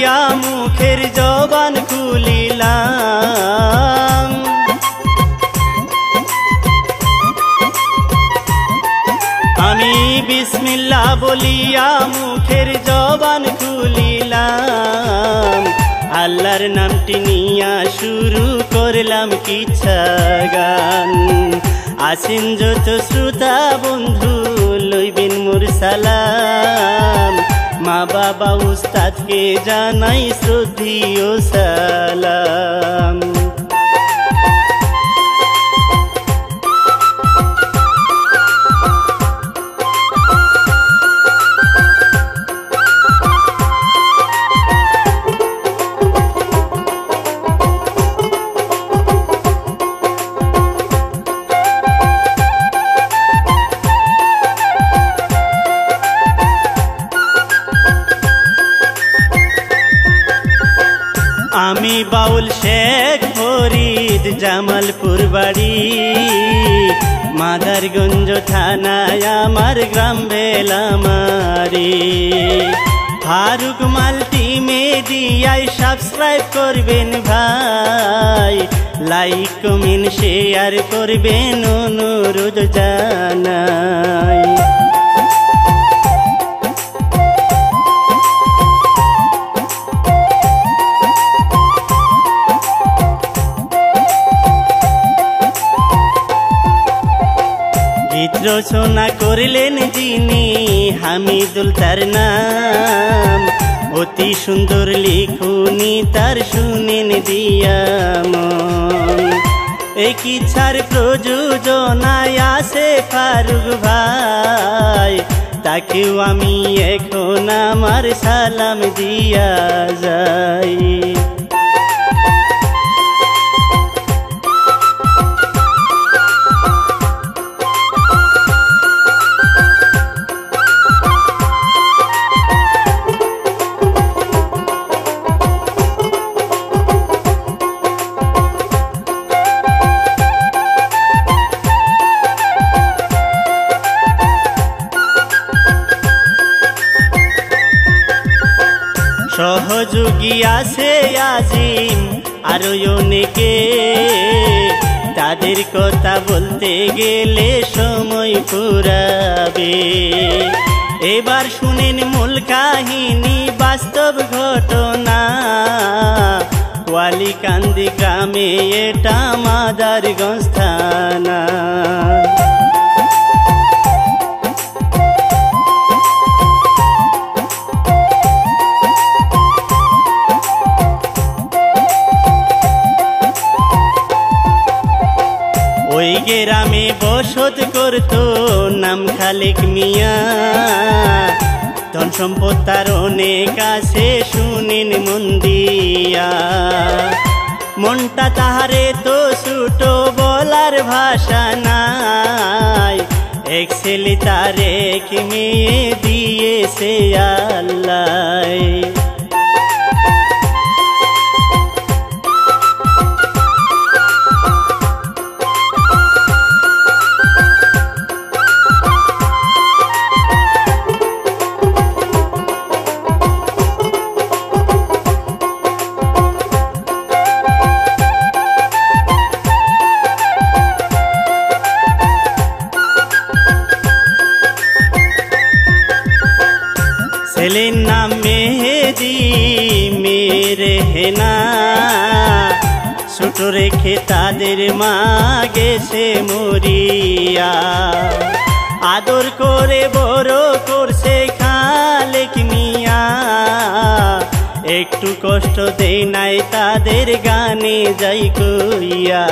বলিয়া মুখের জবান খুলিলাম, আমি বিসমিল্লাহ বলিয়া মুখের জবান খুলিলাম, আল্লাহর নামটি নিয়া শুরু করলাম কিচ্ছা গান। আসেন যত শ্রোতা বন্ধু লইবেন মোর সালাম, মা বাবা উস্তাদকে জানাই শ্রদ্ধেয় সালাম। আমি বাউল শেখ ফরিদ জামালপুর বাড়ি, মাদারগঞ্জ থানায় আমার গ্রাম বেলামারি। ফারুক মাল্টিমিডিয়ায় সাবস্ক্রাইব করবেন ভাই, লাইক কমেন্ট শেয়ার করবেন অনুরোধ জানাই। রচনা করলেন যিনি হামিদুল তার নাম, অতি সুন্দর লিখুনি তার শুনেন দিয়া মন। এক ইচ্ছার প্রযোজনায় আসে ফারুক ভাই, তাকেও আমি এখন আমার সালাম দিয়া যাই। সহযোগী আছে আজিম আরো অনেকে, তাদের কথা বলতে গেলে সময় ফুরাবে। এবার শুনেন মূল কাহিনী বাস্তব ঘটনা, ওয়ালিকান্দি গ্রামে এটা মাদারগঞ্জ থানা। ওই গ্রামে বসত করতো নাম খালেক মিয়া, ধন সম্পদ তার অনেক আছে শুনেন মন দিয়া। মনটা তাহারে তো ছোট বলার ভাষা নাই, এক ছেলে তার এক মেয়ে দিয়েছে আল্লাহ। ছেলের নাম মেহেদি মেরে হেনা, ছোট রেখে তাদের মা গেছে মরিয়া। আদর করে বড় করছে খালেক মিয়া, একটু কষ্ট দেয় নাই তাদের গানে যাই কইয়া।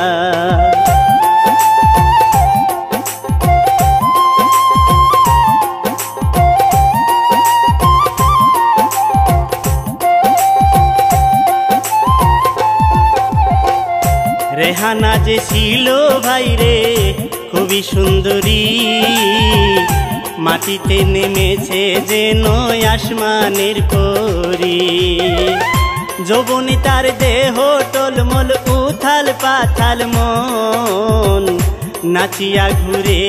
রেহানা যে ছিল ভাই রে খুবই সুন্দরী, মাটিতে নেমেছে যেন আসমানের পরী। যৌবনী তার দেহ টলমল উথাল পাথাল মন, নাচিয়া ঘুরে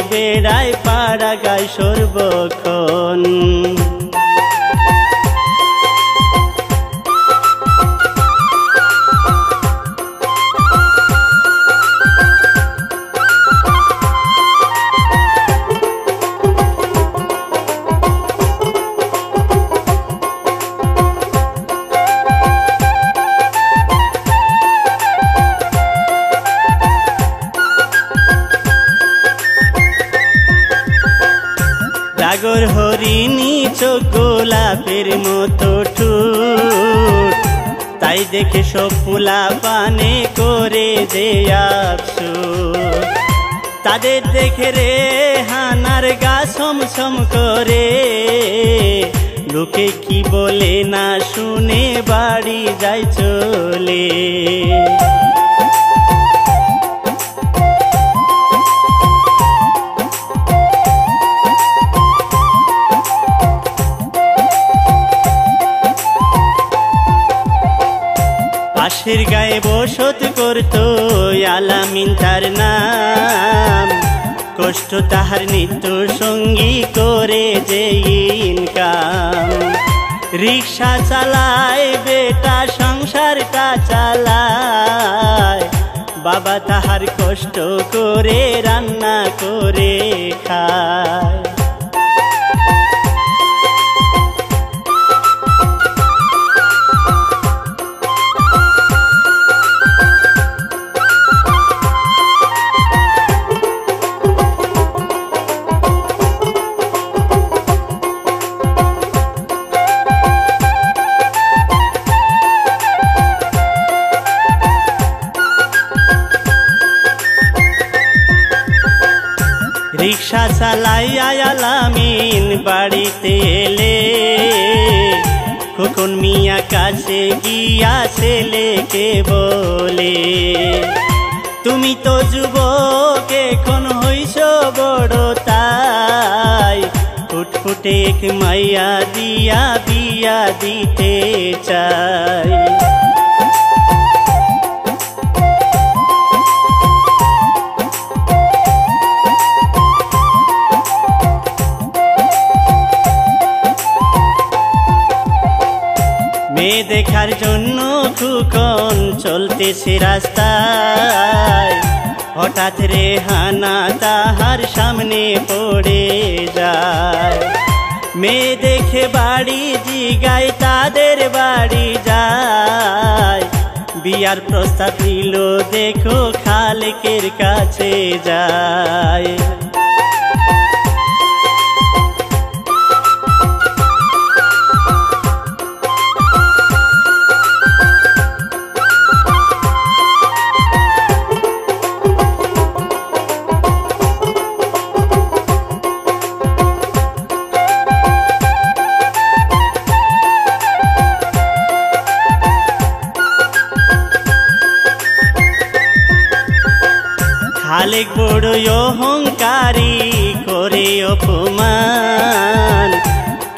বেড়ায় পাড়া গায় সর্বক্ষণ। সাগর হরিণী চোখ গোলাপের মতো ঠোঁট, তাই দেখে সব পোলা পানে করে যে আফসোস। তাদের দেখে রে হানার গা ছমছম করে, লোকে কি বলে না শুনে বাড়ি যায় চলে। পাশের গায়ে বসত করতো আলামিন তার নাম, কষ্ট তাহার নিত্য সঙ্গী করে যে ইনকাম। রিক্সা চালায় বেটা সংসারটা চালায়, বাবা তাহার কষ্ট করে রান্না করে খায়। রিক্সা চালাইয়া আলামিন বাড়িতে এলে, খোকন মিয়া কাছে গিয়া ছেলেকে বলে, তুমি তো যুবক এখন হইছ বড়, তাই ফুটফুটে এক মাইয়া দিয়া বিয়া দিতে চাই। মেয়ে দেখার জন্য খোকন চলতেছে রাস্তায়, হঠাৎ রেহানা তাহার সামনে পড়ে যায়। মেয়ে দেখে বাড়ি জিগায় তাদের বাড়ি যায়, বিয়ার প্রস্তাব দিল দেখো খালেকের কাছে যায়। খালেক বড় অহংকারী করে অপমান,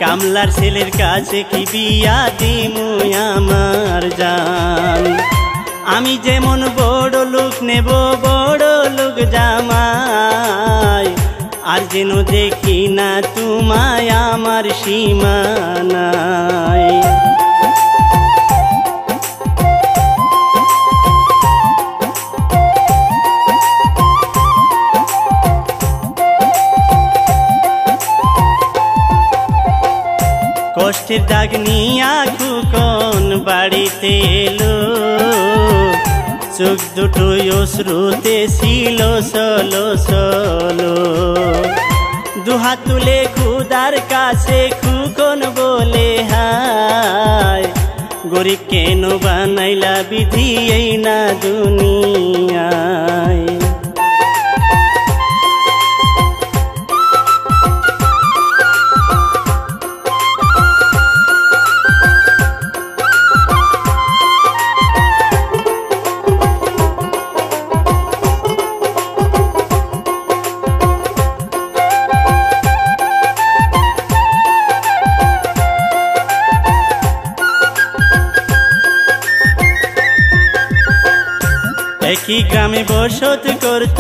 কামলার ছেলের কাছে কি বিয়া দিমু আমার জান। আমি যেমন বড় লোক নেব বড় লোক জামাই, আর যেন দেখি না তোমায় আমার সীমানায়। কষ্টের দাগ নিয়া খোকন বাড়িতে এলো, চোখ দুটো অশ্রুতে ছিল সলো সলো। দুহাত তুলে খুদার কাছে খোকন বলে, হায় গরিব কেন বানাইলা বিধি এই না দুনিয়ায়। একই গ্রামে বসত করত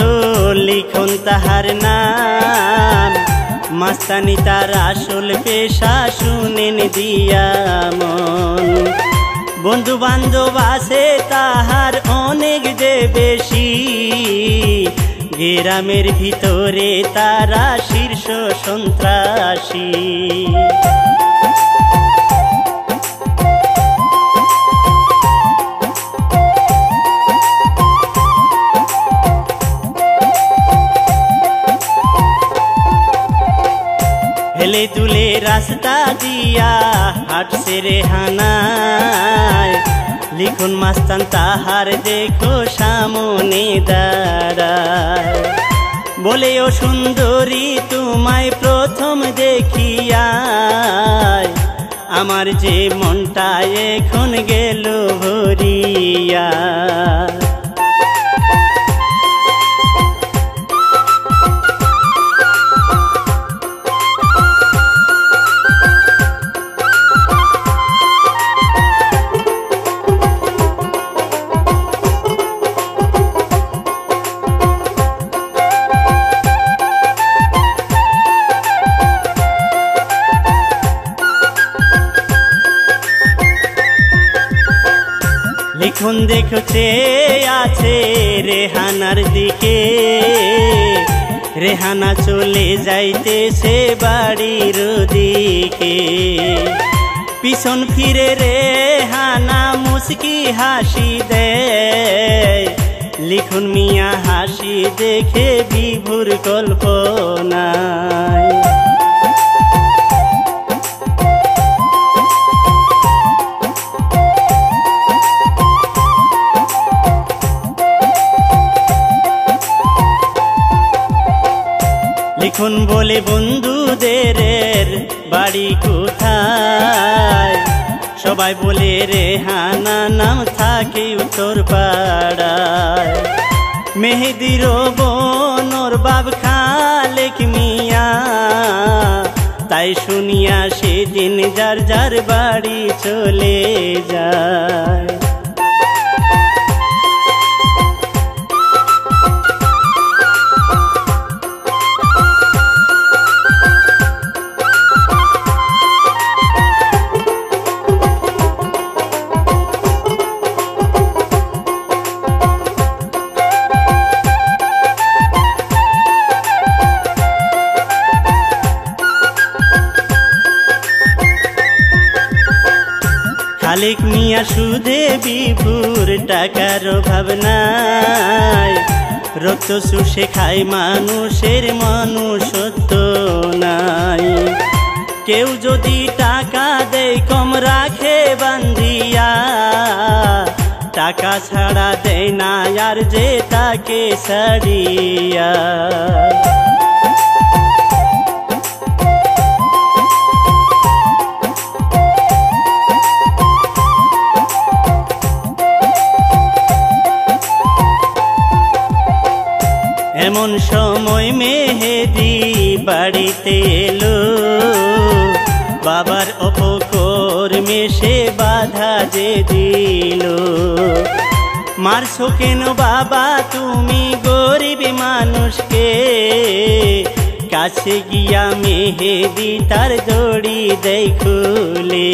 লিখন তাহার নাম, মাস্তানি তার আসল পেশা শুনেন দিয়া মন। বন্ধু বান্ধব আছে তাহার অনেক যে বেশি, গ্রামের ভিতরে তারা শীর্ষ সন্ত্রাসী। হেলে দুলে রাস্তা দিয়া হাঁটছে রেহানায়, লিখুন মাস্তান তাহার দেখো সামনে দাঁড়ায়। বলে ও সুন্দরী তোমায় প্রথম দেখিয়ায়, আমার যে মনটা এখন গেল ভরিয়া। লিখুন দেখো চেয়ে আছে রেহানার দিকে, রেহানা চলে যাইতেছে বাড়ির দিকে। পিছন ফিরে রেহানা মুস্কি হাসি দেয়, লিখুন মিয়া হাসি দেখে বিভোর কল্পনায়। লিখুন বলে বন্ধুদের বাড়ি কোথায়, সবাই বলে রেহানা নাম থাকে উত্তর পাড়ায়। মেহেদির বোনর বাপ খালেক মিয়া, তাই শুনিয়া সেদিন যার যার বাড়ি চলে যায়। খালেক মিয়া সুদে বিভোর টাকার ভাবনায়, রক্ত শুষে খায় মানুষের মনুষ্যত্ব নাই। কেউ যদি টাকা দেয় কম রাখে বান্ধিয়া, টাকা ছাড়া দেয় না আর যে তাকে ছাড়িয়া। এমন সময় মেহেদি বাড়িতে এলো, বাবার অপকর্মে সে বাধা যে দিল। মারছো কেন বাবা তুমি গরিব মানুষকে, কাছে গিয়া মেহেদি তার দড়ি দেয় খুলে।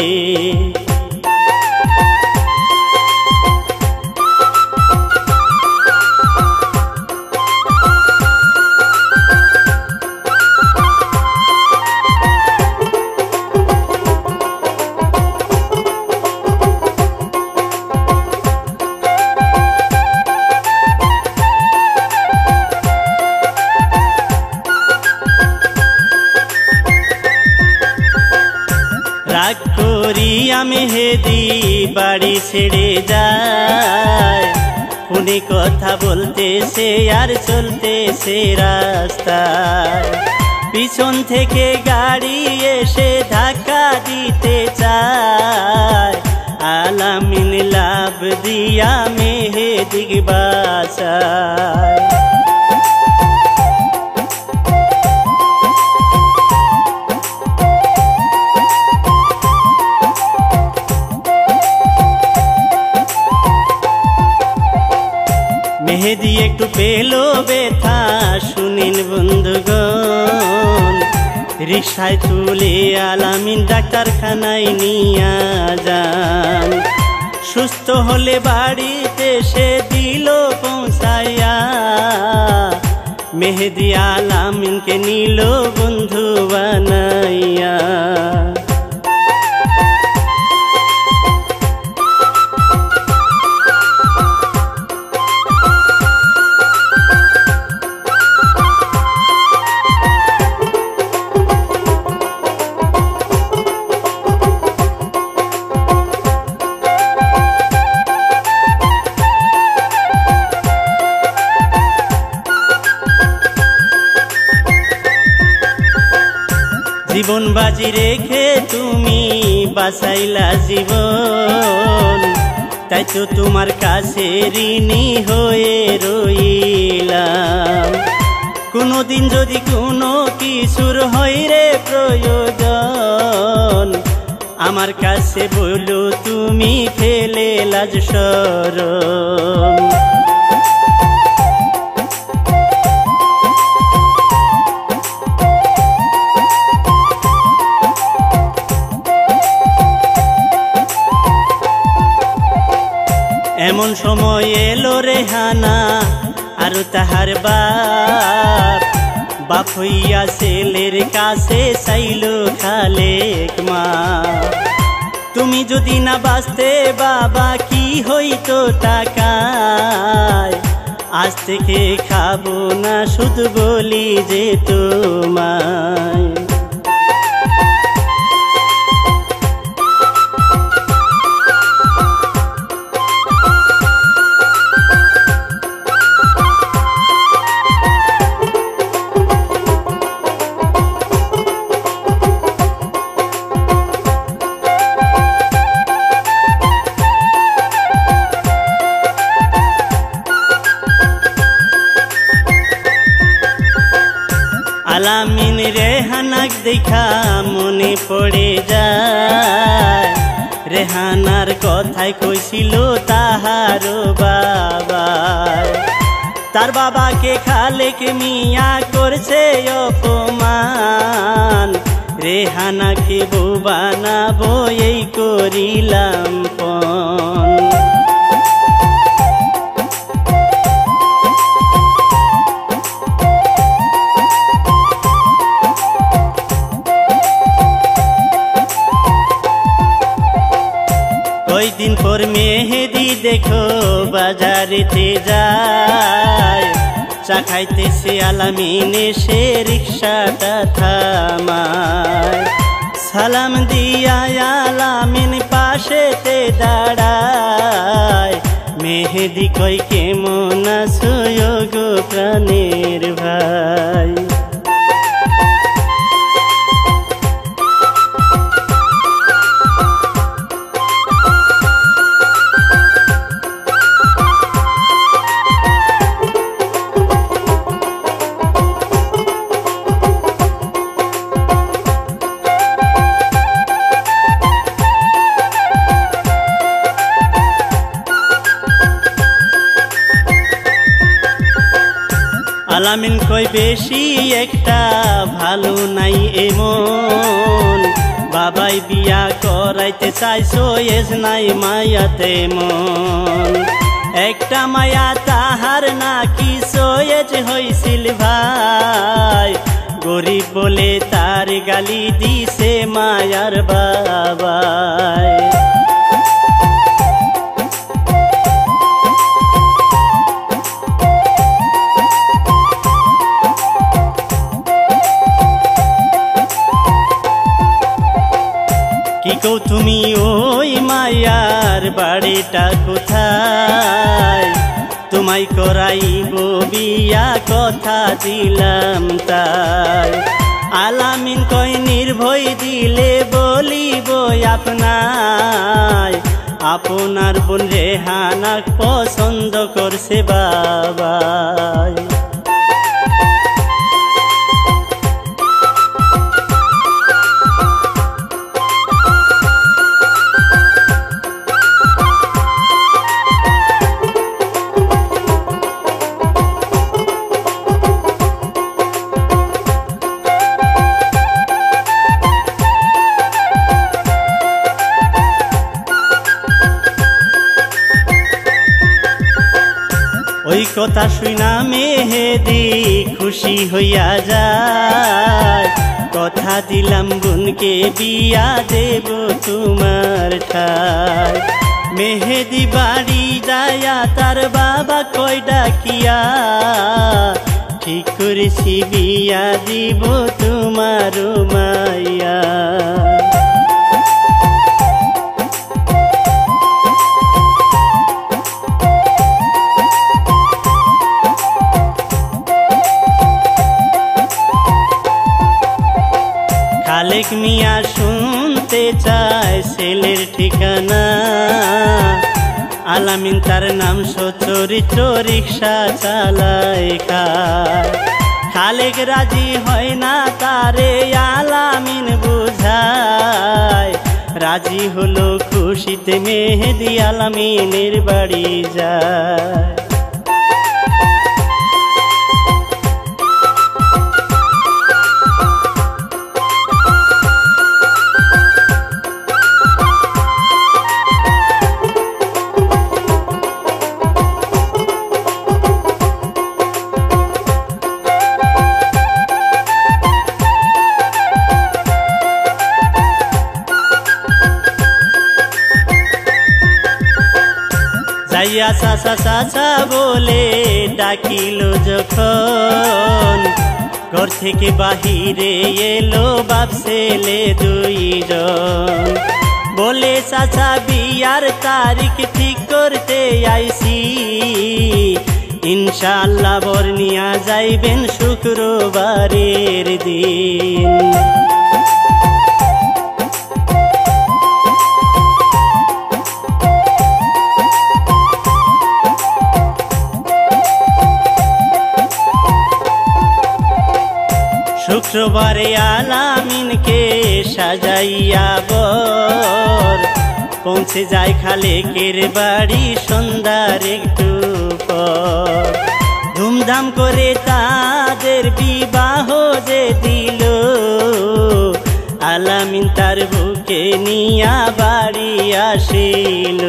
রাগ করিয়া মেহেদি বাড়ি ছেড়ে যায়, ফোনে কথা বলতেছে আর চলতেছে রাস্তায়। পিছন থেকে গাড়ি এসে ধাক্কা দিতে চায়, আলামিন লাভ দিয়া মেহেদি বাঁচায়। মেহেদি একটু পেলো ব্যথা শুনিন বন্ধুগণ, রিকশায় তুলে আলামিন ডাক্তারখানায় নিয়া যান। সুস্থ হলে বাড়িতে সে দিল পৌঁছাইয়া, মেহেদি আলামিনকে নিল বন্ধু বানাইয়া। জীবন বাজি রেখে তুমি বাঁচাইলা জীবন, তাই তো তোমার কাছে ঋণী হয়ে রইলাম। কোনোদিন যদি কোনো কিছুর হয় রে প্রয়োজন, আমার কাছে বলো তুমি ফেলে লাজ শরম। এমন সময় এলো রেহানা আর তাহার বাপ হইয়া ছেলের কাছে চাইলো খালেক মা। তুমি যদি না বাঁচতে বাবা কি হইতো টাকায়, আজ থেকে খাবো না শুধু বলি যে তোমায়। আলামিন রেহানাক দেখা মনে পড়ে যায়, রেহানার কথায় কইছিল তাহার বাবা। তার বাবাকে খালেক মিয়া করছে অপমান, রেহানাকে বউ বানাবো এই করিলাম পণ। কয়দিন পর মেহেদি দেখো বাজারেতে যায়, চা খাইতেছে আলামিন এসে রিক্সাটা থামায়। সালাম দিয়া আলামিন পাশেতে দাঁড়ায়, মেহেদি কই কেমন আছো গো প্রাণের ভাই। আলামিন কই বেশি একটা ভালো নাই এমন, বাবাই বিয়া করাইতে চাইছো এজ নাই মায়াতে মন। একটা মায়া তাহার নাকি সয়েজ হইছিল ভাই, গরিব বলে তার গালি দিছে মায়ার বাবাই। কি কও তুমি ওই মায়ার বাড়িটা কোথায়, তোমায় করাইব বিয়া কথা দিলাম তাই। আলামিন কই নির্ভয় দিলে বলিব আপনায়, আপনার বোন রেহানাক পছন্দ করছে বাবাই। ওই কথা শুনা মেহেদি খুশি হইয়া যায়, কথা দিলাম বোনকে বিয়া দেব তোমার ঠাই। মেহেদি বাড়ি যায়া তার বাবা কই ডাকিয়া, ঠিক করেছি বিয়া দিব তোমার মাইয়া। খালেক মিয়া শুনতে চায় ছেলের ঠিকানা। আলামিন তার নাম সচরিত্র, রিক্সা চালায় খায়। খালেক রাজি হয় না তারে আলামিন বুঝায়। রাজি হলো খুশিতে মেহেদি আলামিনের বাড়ি যায়। যাইয়া চাচা চাচা বলে ডাকিল যখন, ঘর থেকে বাহিরে এলো বাপ ছেলে দুইজন। বলে চাচা বিয়ার তারিখ ঠিক করতে আইছি, ইনশাআল্লাহ বর নিয়া যাইবেন শুক্রবারের দিন। শুক্রবারে আলামিনকে সাজাইয়া বর পৌঁছে যায় খালেকের বাড়ি সন্ধ্যার একটু পর। ধুমধাম করে তাদের বিবাহ যে দিল, আলামিন তার বুকে নিয়া বাড়ি আসিল।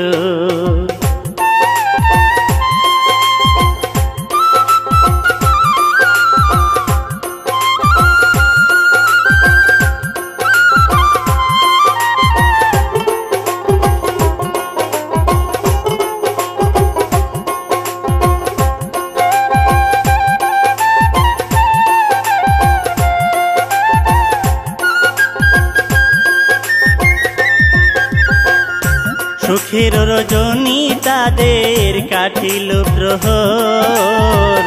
সুখের রজনী তাদের কাটিল প্রহর,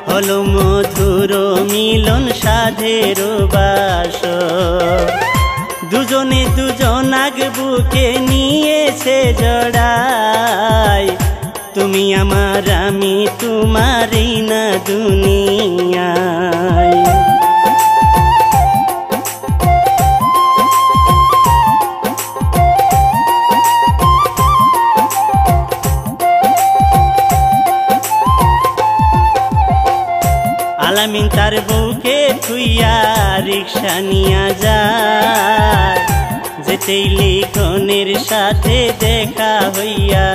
হলো মধুর মিলন সাধের বাসর। দুজনে দুজনাগ বুকে নিয়েছে জড়াই, তুমি আমার আমি তোমারই না দুনিয়ায়। আলামিন তার বউকে থুইয়া রিক্সা নিয়া যায়, যেতেই লিখনের সাথে দেখা হইয়া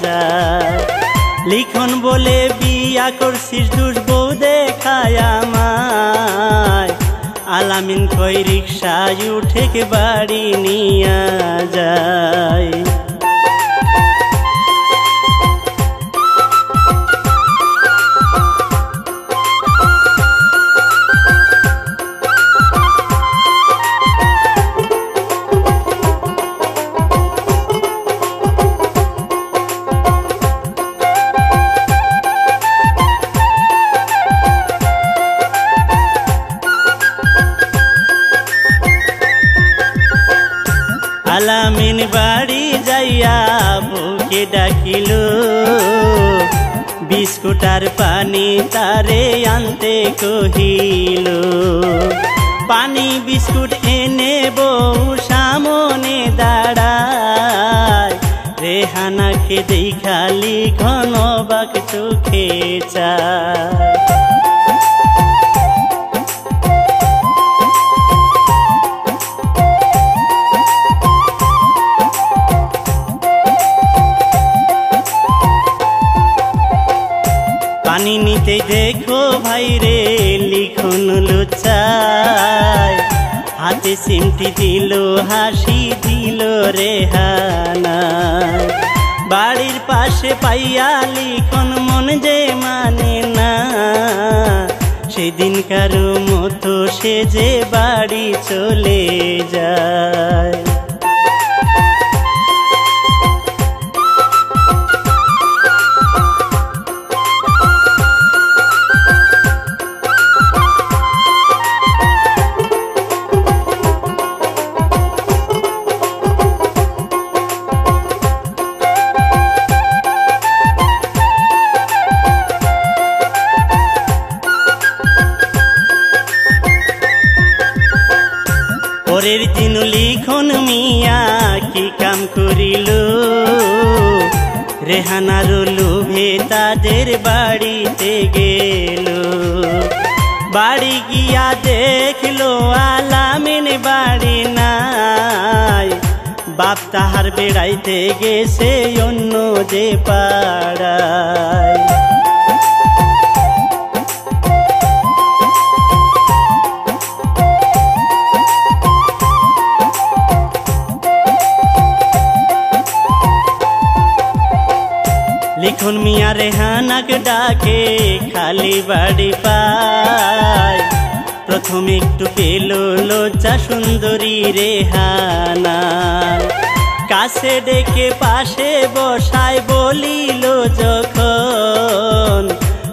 যায়। লিখন বলে বিয়া করছিস দুর্বউ দেখায় আমায়, আলামিন কই রিক্সায় উঠে বাড়ি নিয়া যায়। আলামিন বাড়ি যাইয়া বউকে ডাকিল, বিস্কুট আর পানি তারে আনতে কহিল। পানি বিস্কুট এনে বউ সামনে দাঁড়ায়, রেহানাকে দেখা লিখন অবাক চোখে চায়। পানি নিতে দেখো ভাই রে লিখন লুচায়, হাতে সিমটি দিল হাসি দিল রেহানা। বাড়ির পাশে পাইয়া লিখন মন যে মানে না, সেদিনকার মতো সে যে বাড়ি চলে যায়। পরের দিন লিখন মিয়া কি কাম করিল, রেহানার লোভে তাদের বাড়িতে গেল। বাড়ি গিয়া দেখলো আলামিন বাড়ি নাই, বাপ তাহার বেড়াইতে গেছে অন্য যে পাড়ায়। লিখন মিয়া রেহানাক ডাকে খালি বাড়ি পায়, প্রথম একটু পেল লজ্জা সুন্দরী রেহানা, কাছে ডেকে পাশে বসায় বলিল যখন,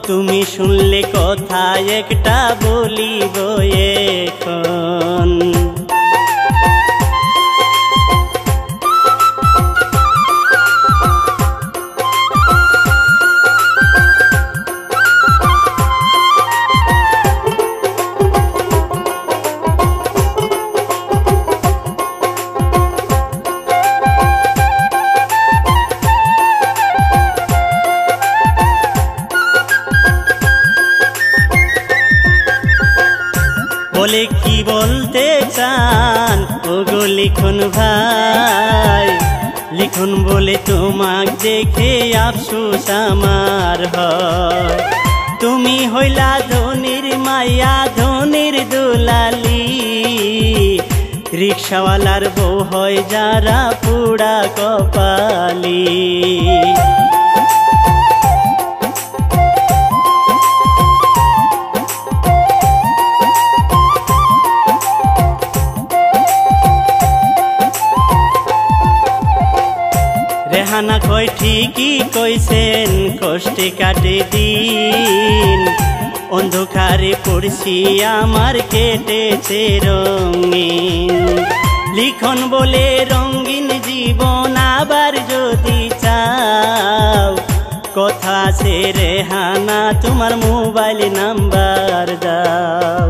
তুমি শুনলে কথা একটা বলিব এখন। বলে কি বলতে চান ওগো লিখন ভাই, লিখন বলে তোমাক দেখে আফসোস আমার হয়, তুমি হইলা ধনির মাইয়া ধনির দুলালি, রিক্সাওয়ালার বউ হয় যারা পুরা কপালি। রেহানা কয় ঠিকই কইছেন কষ্টে কাটে দিন, অন্ধকারে পড়ছি আমার কেটেছে রঙিন, লিখন বলে রঙিন জীবন আবার যদি চাও, কথা আছে রেহানা তোমার মোবাইল নাম্বার দাও।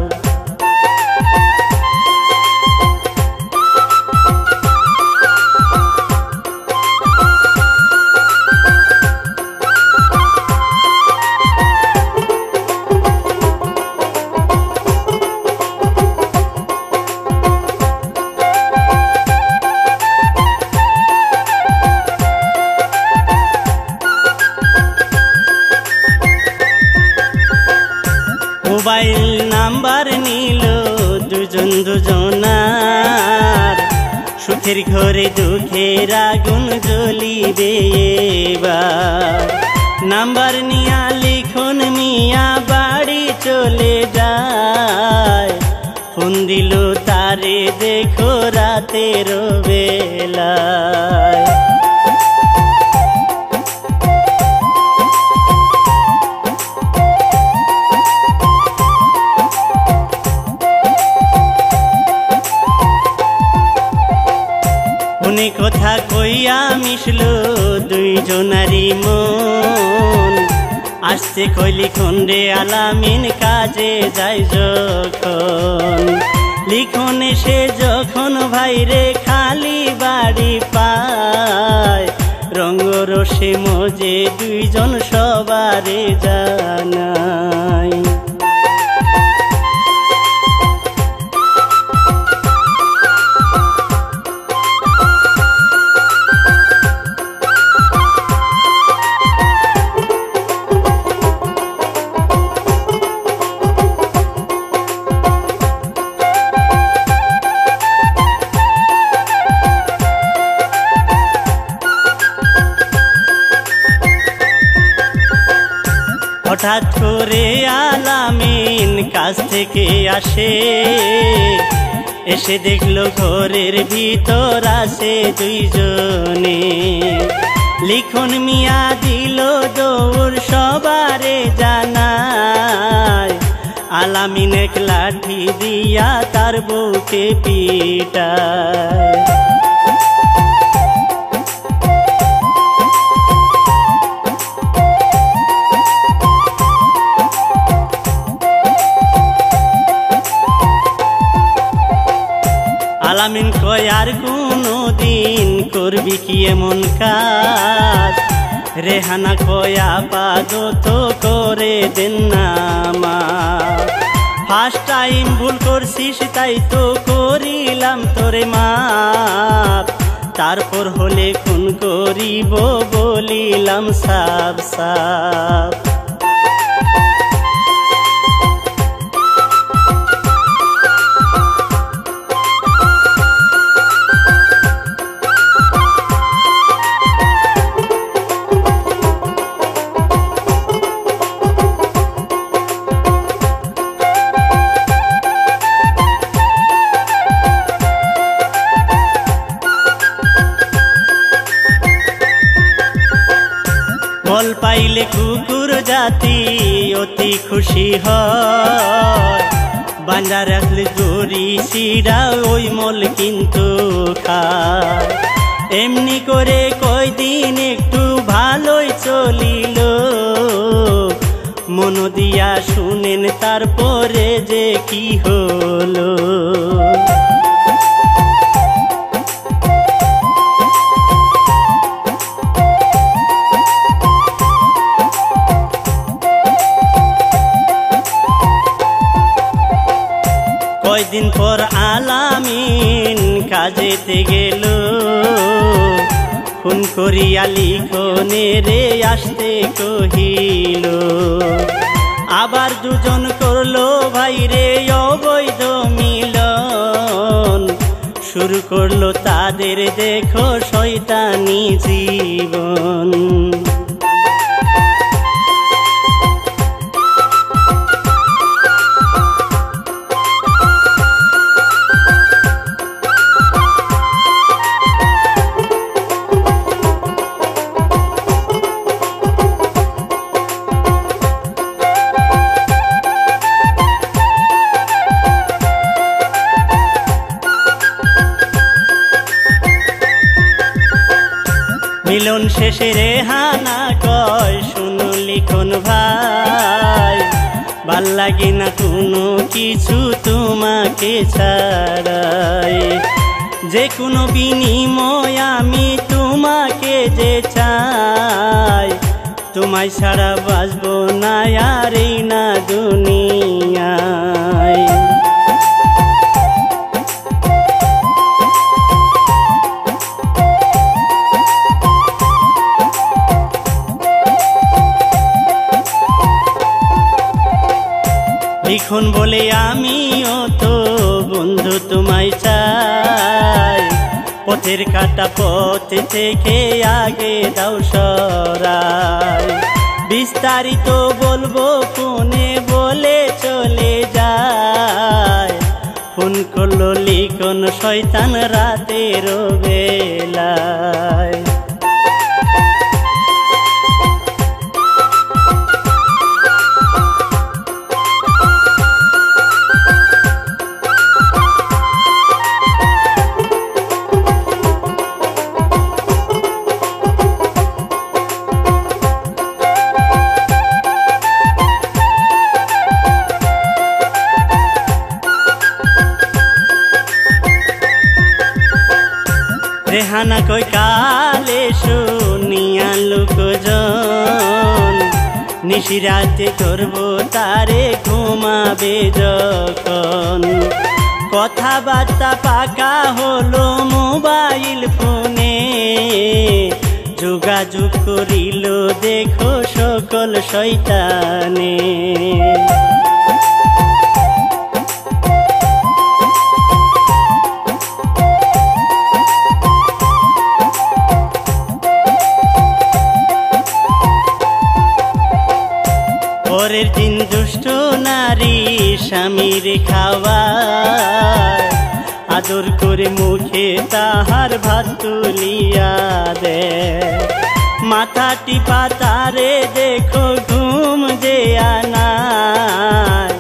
মোবাইল নাম্বার নিল দুজন দুজনার, সুখের ঘরে দুঃখের আগুন জ্বলিবে এবার, নাম্বার নিয়া লিখন মিয়া বাড়ি চলে যায়, ফোন দিল তারে দেখো রাতের বেলায়। ফোনে কথা কইয়া মিশলো দুইজনারি মন, আসতে কই লিখন রে আলামিন কাজে যায় যখন, লিখন এসে যখন ভাইরে খালি বাড়ি পায়, রঙ্গরসে মজে দুইজন সবারে জানায়। হঠাৎ করে আলামিন কাছ থেকে আসে, এসে দেখলো ঘরের ভিতর আছে দুইজনে, লিখন মিয়া দিল দৌড় সবারে জানায়, আলামিন এক লাঠি দিয়া তার বউকে পিটায়। আলামিন কয় আর কোনো দিন করবি কি এমন কাজ, রেহানা কয় আপাতত করে দেন না মাফ। ফার্স্ট টাইম ভুল করছিস তাই তো করিলাম তোরে মাপ, তারপর হলে খুন করিব বলিলাম সাফ সাফ। ফল পাইলে কুকুর জাতি অতি খুশি হয়, বান্ধা রাখলে দড়ি সিরা ওই মল কিন্তু খায়। এমনি করে কয়দিন একটু ভালোই চলিল, মন দিয়া শুনেন তারপরে যে কি হলো। কয়দিন পর আলামিন কাজেতে গেল, ফোন করিয়া লিখনে রে আসতে কহিল। আবার দুজন করলো ভাই রে অবৈধ মিলন, শুরু করলো তাদের দেখো শয়তানি জীবন। মিলন শেষে রেহানা কয় শুনো লিখন ভাই, ভাল লাগে না কোনো কিছু তোমাকে ছাড়াই। যে কোনো বিনিময় আমি তোমাকে যে চাই, তোমায় ছাড়া বাঁচবো না আর এই না দুনিয়ায়। লিখন বলে আমিও তো বন্ধু তোমায় চাই, পথের কাটা পথ থেকে আগে দাও সরাই। বিস্তারিত বলবো ফোনে বলে চলে যায়, ফোন করলো লিখন শয়তান রাতের বেলায়। রেহানা কই কালে শুনিয়া লোকজন, নিশিরাতে করবো তারে ঘুমাবে যখন। কথাবার্তা পাকা হলো মোবাইল ফোনে, যোগাযোগ করিল দেখো সকল শয়তানে। পরের দিন দুষ্ট নারী স্বামীর খাওয়ায়, আদর করে মুখে তাহার ভাত তুলিয়া দেয়। মাথা টিপা তারে দেখো ঘুম যে আনায়,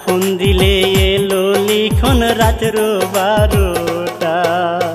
ফোন দিলে এলো লিখন রাত্র 12টায়।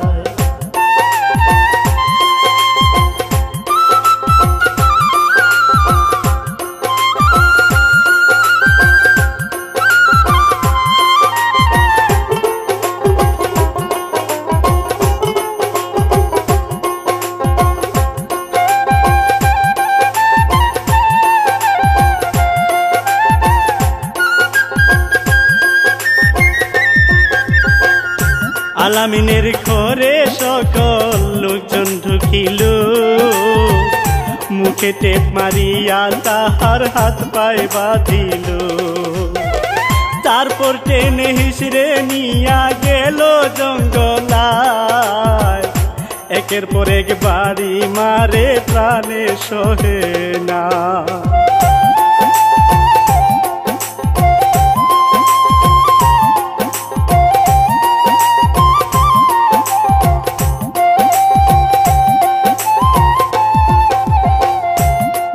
আলামিনের ঘরে সকল লোকজন ঢুকিল, মুখে টেপ মারিয়া তাহার হাত পায়ে বাঁধিল। তারপর টেনে হিসড়ে নিয়া গেল জঙ্গলায়, একের পর এক বাড়ি মারে প্রাণে সহে না।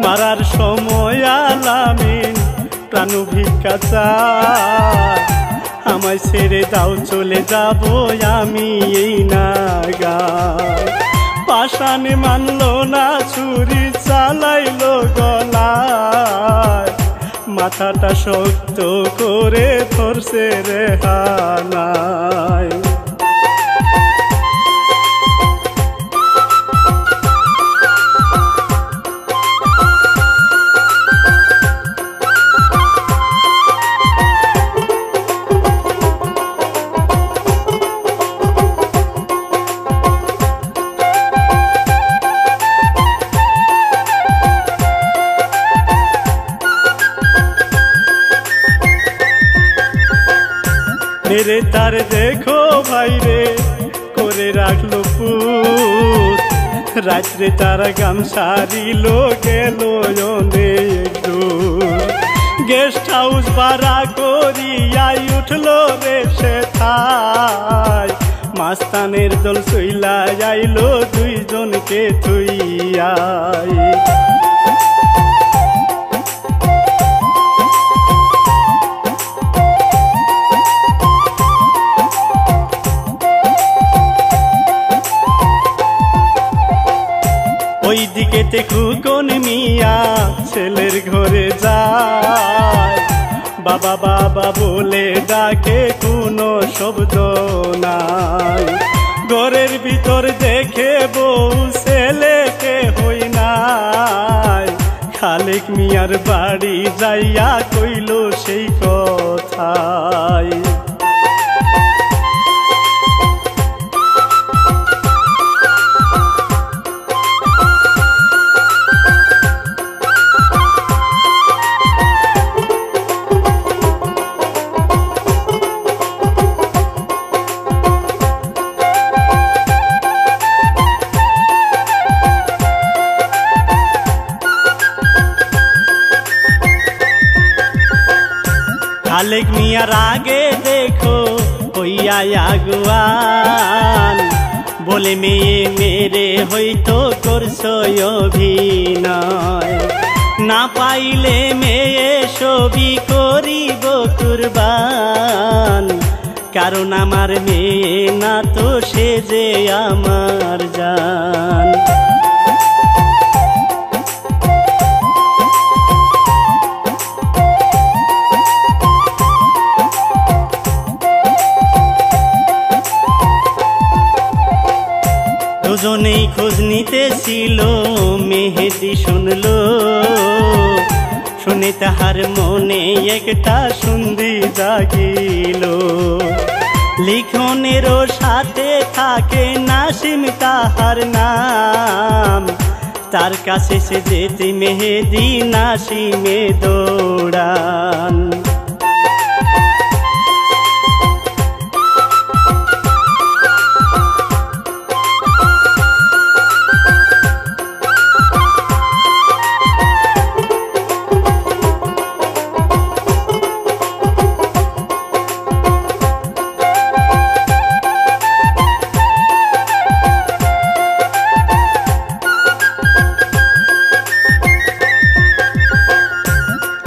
মারার সময় আলামিন প্রাণ ভিক্ষা চায়, আমায় ছেড়ে দাও চলে যাব আমি এই নাগায়। পাষাণ মানল না, ছুরি চালাইল গলায়, মাথাটা শক্ত করে ধরছে রেহানায়। মেরে তার দেখো ভাইরে করে রাখলো পুত, রাত্রে তারা গামছাড়িল গেল অনেক দূর। গেস্ট হাউস ভাড়া করিয়াই উঠলো রে সে ঠাই, মাস্তানের দল চইলা যাইলো দুইজনকে থুইয়াই। ওই দিকেতে খুকন মিয়া ছেলের ঘরে যায়, বাবা বাবা বলে ডাকে কোনো শব্দ নাই। ঘরের ভিতর দেখে বউ ছেলেকে হই নাই, খালেক মিয়ার বাড়ি যাইয়া কইল সেই কথাই। খালেক মিয়ার আগে দেখো হইয়া আগুয়ান, বলে মেয়ে মেরে হইতো করছো অভিনয়। না পাইলে মেয়ে ছবি করিব কুরবান, কারণ আমার মেয়ে না তো সে যে আমার জান। দুজনেই খোঁজ নিতেছিল, মেহেদি শুনলো, শুনে তাহার মনে একটা সন্ধি জাগিল। লিখনেরও সাথে থাকে নাসিম তাহার নাম, তার কাছে সে যেতে মেহেদি নাসিমে দৌড়ান।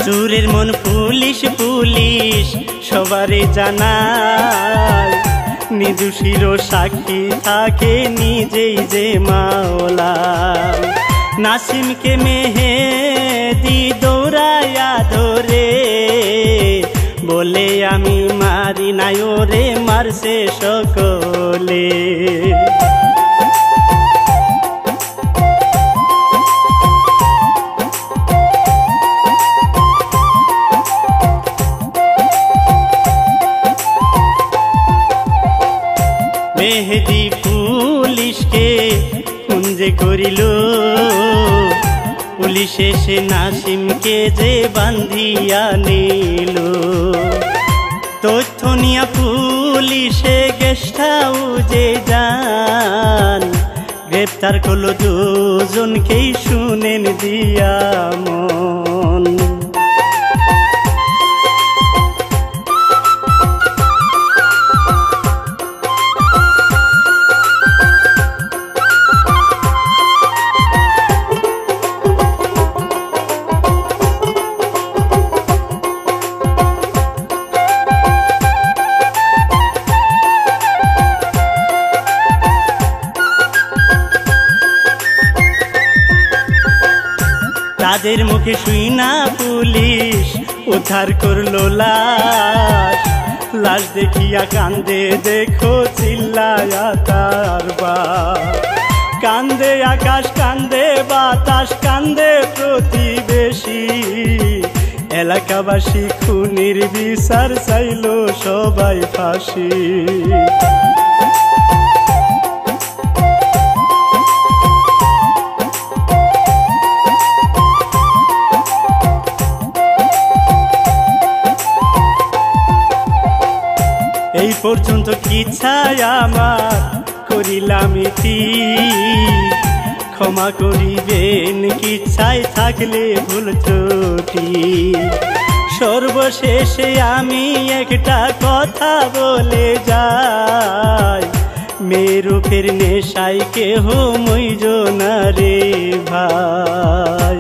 চোরের মন পুলিশ পুলিশ সবারে জানায়, নিদোষীরও সাক্ষী থাকে নিজেই যে মাওলা। নাসিমকে মেহেদি দৌড়াইয়া ধরে, বলে আমি মারি নাই ওরে মারছে সকলে। মেহেদি পুলিশকে কুঞ্জে করিল, পুলিশ এসে নাসিমকে যে বান্ধিয়া নিল। তথ্য নিয়া পুলিশে গেস্ট হাউজে যান, গ্রেপ্তার করলো দুজনকেই শুনেন দিয়া মন। তাদের মুখে শুইনা পুলিশ উদ্ধার করলো লাশ, লাশ দেখিয়া কান্দে দেখো চিল্লায়া তার বাপ। কান্দে আকাশ, কান্দে বাতাস, কান্দে প্রতিবেশী, এলাকাবাসী খুনির বিচার চাইল সবাই ফাঁসি। এই পর্যন্ত কি চাই আমার করিলাম ইতি, ক্ষমা করিবেন কি চাই থাকলে ভুল ত্রুটি। সর্বশেষে আমি একটা কথা বলে যাই, মেরুফের নেশায় কেহ মইজ না রে ভাই।